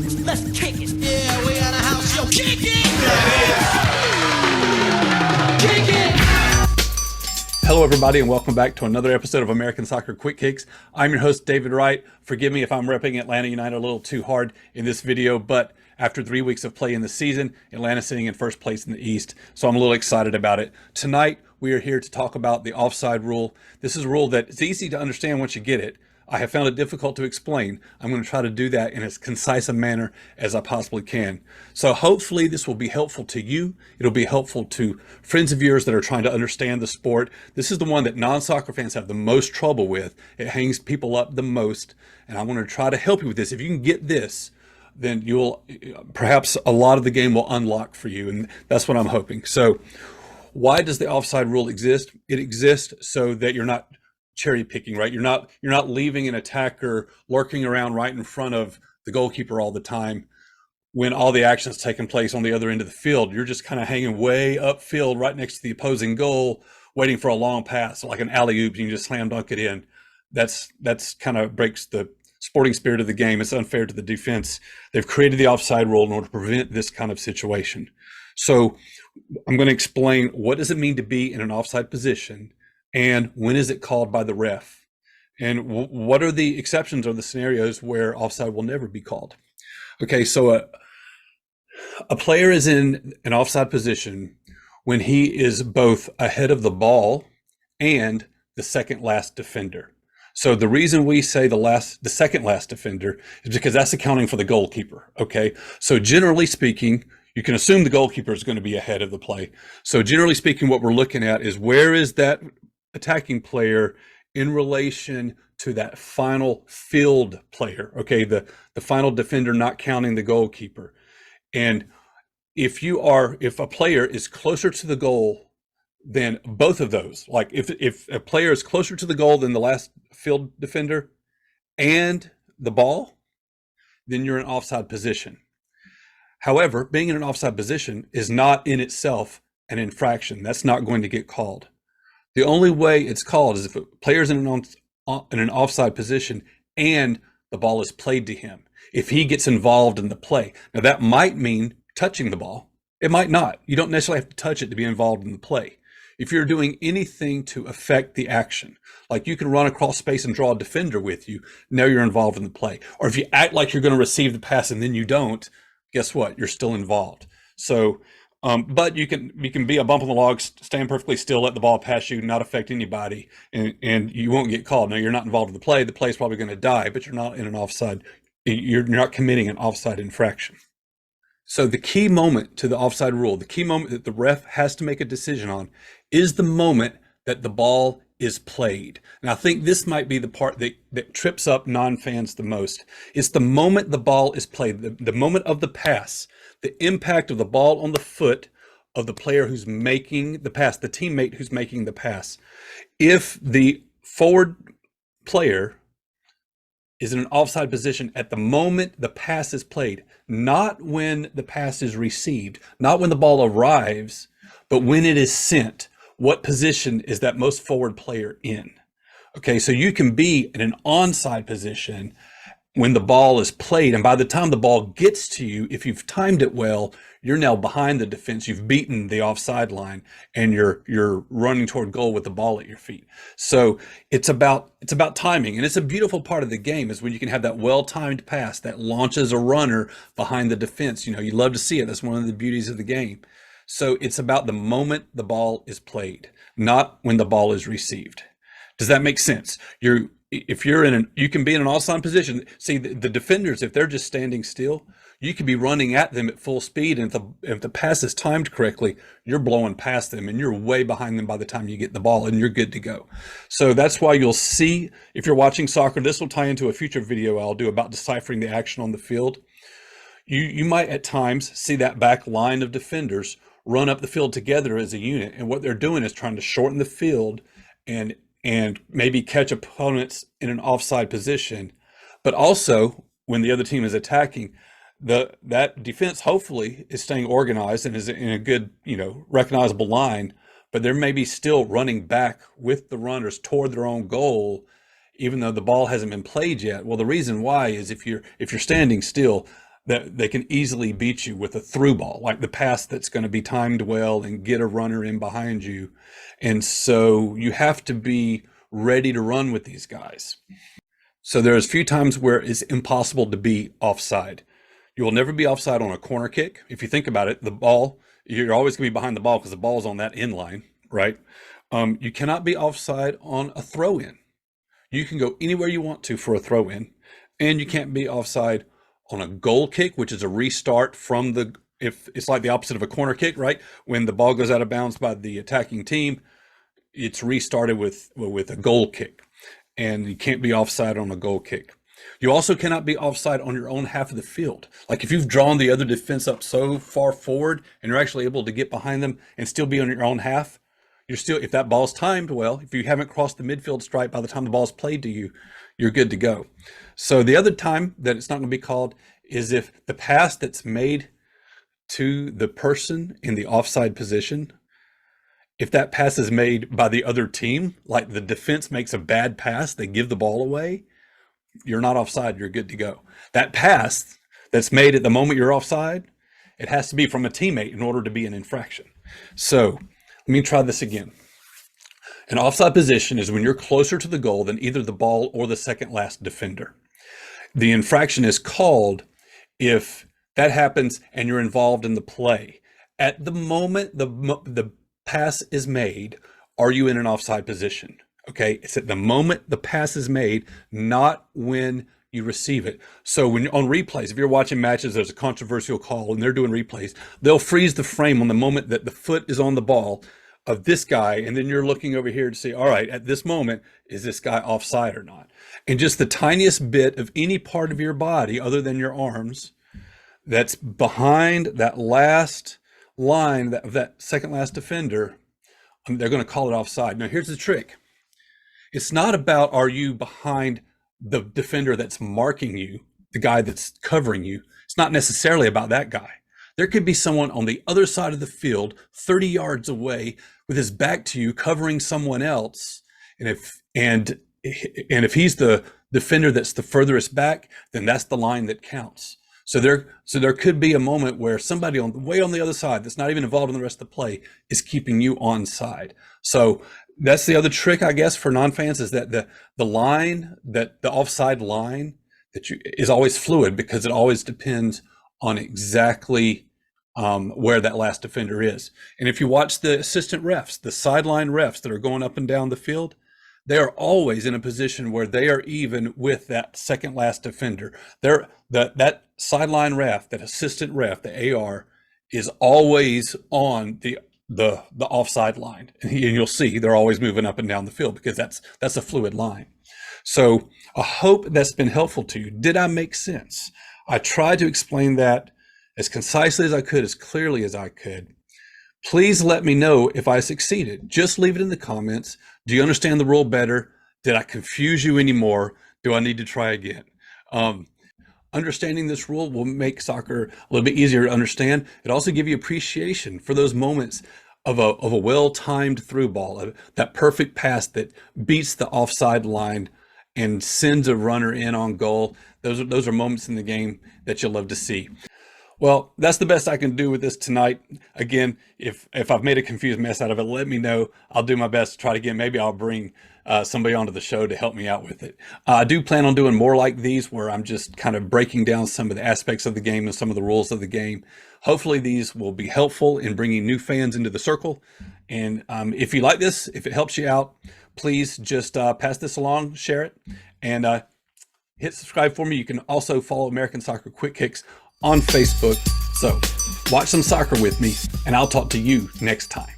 Let's kick it. Yeah, we out of house, yo, kick it! Kick it. Hello, everybody, and welcome back to another episode of American Soccer Quick Kicks. I'm your host, David Wright. Forgive me if I'm repping Atlanta United a little too hard in this video, but after 3 weeks of play in the season, Atlanta's sitting in first place in the East, so I'm a little excited about it. Tonight, we are here to talk about the offside rule. This is a rule that is easy to understand once you get it. I have found it difficult to explain. I'm going to try to do that in as concise a manner as I possibly can. So hopefully this will be helpful to you. It'll be helpful to friends of yours that are trying to understand the sport. This is the one that non-soccer fans have the most trouble with. It hangs people up the most, and I want to try to help you with this. If you can get this, then you'll perhaps a lot of the game will unlock for you, and that's what I'm hoping. So why does the offside rule exist? It exists so that you're not cherry picking, right? You're not leaving an attacker lurking around right in front of the goalkeeper all the time when all the action's taking place on the other end of the field. You're just kind of hanging way upfield right next to the opposing goal, waiting for a long pass, like an alley-oop, and you just slam dunk it in. That's kind of breaks the sporting spirit of the game. It's unfair to the defense. They've created the offside rule in order to prevent this kind of situation. So I'm going to explain what does it mean to be in an offside position, and when is it called by the ref? And what are the exceptions or the scenarios where offside will never be called? Okay, so a player is in an offside position when he is both ahead of the ball and the second last defender. So the reason we say the second last defender is because that's accounting for the goalkeeper, okay? So generally speaking, you can assume the goalkeeper is going to be ahead of the play. So generally speaking, what we're looking at is where is that attacking player in relation to that final field player, okay, the final defender, not counting the goalkeeper. And if a player is closer to the goal than both of those, like if a player is closer to the goal than the last field defender and the ball, then you're in offside position. However, being in an offside position is not in itself an infraction. That's not going to get called. The only way it's called is if a player's in an offside position and the ball is played to him. If he gets involved in the play. Now that might mean touching the ball. It might not. You don't necessarily have to touch it to be involved in the play. If you're doing anything to affect the action, like you can run across space and draw a defender with you, now you're involved in the play. Or if you act like you're going to receive the pass and then you don't, guess what? You're still involved. So but you can be a bump on the log, stand perfectly still, let the ball pass you, not affect anybody, and you won't get called. Now you're not involved in the play. The play's probably going to die, but you're not in an offside. You're not committing an offside infraction. So the key moment to the offside rule, the key moment that the ref has to make a decision on, is the moment that the ball is played. And I think this might be the part that trips up non-fans the most. It's the moment the ball is played, the moment of the pass, the impact of the ball on the foot of the player who's making the pass, the teammate who's making the pass. If the forward player is in an offside position at the moment the pass is played, not when the pass is received, not when the ball arrives, but when it is sent, what position is that most forward player in? Okay, so you can be in an onside position when the ball is played, and by the time the ball gets to you, if you've timed it well, you're now behind the defense. You've beaten the offside line, and you're running toward goal with the ball at your feet. So it's about timing, and it's a beautiful part of the game is when you can have that well-timed pass that launches a runner behind the defense. You know, you love to see it. That's one of the beauties of the game. So it's about the moment the ball is played, not when the ball is received. Does that make sense? You can be in an offside position. See, the defenders, if they're just standing still, you could be running at them at full speed, and if the pass is timed correctly, you're blowing past them and you're way behind them by the time you get the ball, and you're good to go. So that's why you'll see, if you're watching soccer, this will tie into a future video I'll do about deciphering the action on the field. You might at times see that back line of defenders run up the field together as a unit, and what they're doing is trying to shorten the field and maybe catch opponents in an offside position. But also, when the other team is attacking, that defense hopefully is staying organized and is in a good, recognizable line, but they're maybe still running back with the runners toward their own goal, even though the ball hasn't been played yet. Well, the reason why is if you're standing still, that they can easily beat you with a through ball, like the pass that's going to be timed well and get a runner in behind you. And so you have to be ready to run with these guys. So there's few times where it's impossible to be offside. You will never be offside on a corner kick. If you think about it, the ball, you're always going to be behind the ball because the ball's on that end line, right? You cannot be offside on a throw in. You can go anywhere you want to for a throw in, and you can't be offside on a goal kick, which is a restart from the, if it's like the opposite of a corner kick, right? When the ball goes out of bounds by the attacking team, it's restarted with a goal kick, and you can't be offside on a goal kick. You also cannot be offside on your own half of the field. Like if you've drawn the other defense up so far forward and you're actually able to get behind them and still be on your own half, you're still, if that ball's timed well, if you haven't crossed the midfield stripe by the time the ball's played to you, you're good to go. So the other time that it's not going to be called is if the pass that's made to the person in the offside position, if that pass is made by the other team, like the defense makes a bad pass, they give the ball away, you're not offside, you're good to go. That pass that's made at the moment you're offside, it has to be from a teammate in order to be an infraction. So let me try this again. An offside position is when you're closer to the goal than either the ball or the second last defender. The infraction is called if that happens and you're involved in the play. At the moment the pass is made, are you in an offside position? Okay, it's at the moment the pass is made, not when you receive it. So when on replays, if you're watching matches, there's a controversial call and they're doing replays, they'll freeze the frame on the moment that the foot is on the ball of this guy, and then you're looking over here to see, all right, at this moment, is this guy offside or not? And just the tiniest bit of any part of your body other than your arms that's behind that last line, that second last defender, they're going to call it offside. Now here's the trick. It's not about, are you behind the defender that's marking you, the guy that's covering you. It's not necessarily about that guy. There could be someone on the other side of the field, 30 yards away, with his back to you, covering someone else. And if he's the defender that's the furthest back, then that's the line that counts. So there could be a moment where somebody way on the other side that's not even involved in the rest of the play is keeping you onside. So that's the other trick, I guess, for non-fans, is that the line, that the offside line is always fluid, because it always depends on exactly where that last defender is. And if you watch the assistant refs, the sideline refs that are going up and down the field, they are always in a position where they are even with that second last defender. That sideline ref, that assistant ref, the AR, is always on the offside line. And you'll see they're always moving up and down the field, because that's a fluid line. So I hope that's been helpful to you. Did I make sense? I tried to explain that as concisely as I could, as clearly as I could. Please let me know if I succeeded. Just leave it in the comments. Do you understand the rule better? Did I confuse you anymore? Do I need to try again? Understanding this rule will make soccer a little bit easier to understand. It also gives you appreciation for those moments of a well-timed through ball, that perfect pass that beats the offside line and sends a runner in on goal. Those are moments in the game that you'll love to see. Well, that's the best I can do with this tonight. Again, if I've made a confused mess out of it, let me know. I'll do my best to try it again. Maybe I'll bring somebody onto the show to help me out with it. I do plan on doing more like these, where I'm just kind of breaking down some of the aspects of the game and some of the rules of the game. Hopefully these will be helpful in bringing new fans into the circle. And if you like this, if it helps you out, please just pass this along, share it, and hit subscribe for me. You can also follow American Soccer Quick Kicks on Facebook. So watch some soccer with me, and I'll talk to you next time.